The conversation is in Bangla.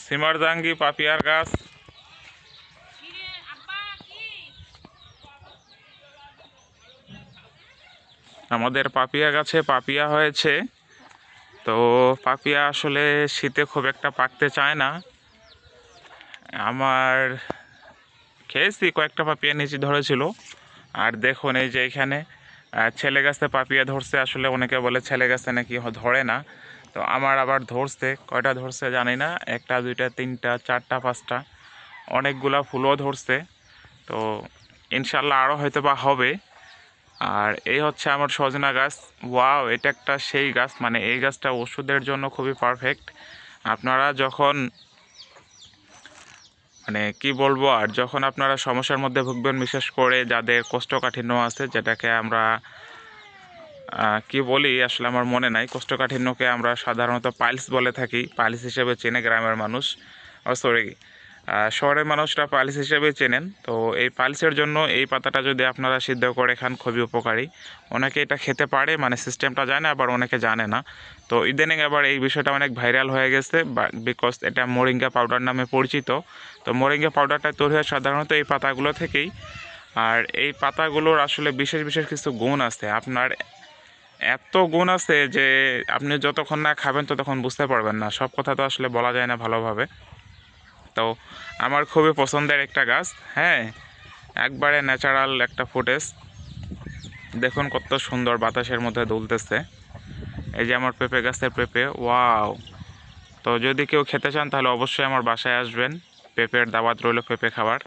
সিমারজাঙ্গি পাপিয়ার গাছ। আমাদের পাপিয়া গাছে পাপিয়া হয়েছে। তো পাপিয়া আসলে শীতে খুব একটা পাকতে চায় না। আমার খেয়েছি, কয়েকটা পাপিয়া নিচে ধরেছিল। আর দেখুন এই যে এখানে ছেলে গাছে পাপিয়া ধরছে। আসলে অনেকে বলে ছেলে গাছে নাকি ধরে না, তো আমার আবার ধরছে। কয়টা ধরছে জানি না, একটা দুইটা তিনটা চারটা পাঁচটা, অনেকগুলা ফুলও ধরছে। তো ইনশাল্লাহ আরও হয়তো বা হবে। আর এই হচ্ছে আমার সজনা গাছ। ওয়াও, এটা একটা সেই গাছ, মানে এই গাছটা ওষুধের জন্য খুবই পারফেক্ট। আপনারা যখন মানে কি বলবো, আর যখন আপনারা সমস্যার মধ্যে ভুগবেন, বিশেষ করে যাদের কোষ্ঠকাঠিন্য আছে, যেটাকে আমরা কি বলি আসলে আমার মনে নাই, কোষ্ঠকাঠিন্যকে আমরা সাধারণত পাইলস বলে থাকি, পাইলস হিসেবে চেনে গ্রামের মানুষ, সরি শহরের মানুষরা পাইলস হিসেবে চেনেন। তো এই পাইলসের জন্য এই পাতাটা যদি আপনারা সিদ্ধ করে খান খুবই উপকারী। অনেকে এটা খেতে পারে, মানে সিস্টেমটা জানে, আবার অনেকে জানে না। তো ইদানিং আবার এই বিষয়টা অনেক ভাইরাল হয়ে গেছে, বিকজ এটা মোরিঙ্গা পাউডার নামে পরিচিত। তো মোরিঙ্গা পাউডারটা তৈরি হয় সাধারণত এই পাতাগুলো থেকেই। আর এই পাতাগুলোর আসলে বিশেষ বিশেষ কিছু গুণ আছে। আপনার এত গুণ আছে যে আপনি যতক্ষণ না খাবেন ততক্ষণ বুঝতে পারবেন না। সব কথা তো আসলে বলা যায় না ভালোভাবে। তো আমার খুবই পছন্দের একটা গাছ। হ্যাঁ, একবারে ন্যাচারাল একটা ফুটেজ। দেখুন কত সুন্দর বাতাসের মধ্যে দুলতেছে। এই যে আমার পেঁপে গাছের পেঁপে, ওয়াও। তো যদি কেউ খেতে চান তাহলে অবশ্যই আমার বাসায় আসবেন, পেঁপের দাওয়াত রইল পেঁপে খাবার।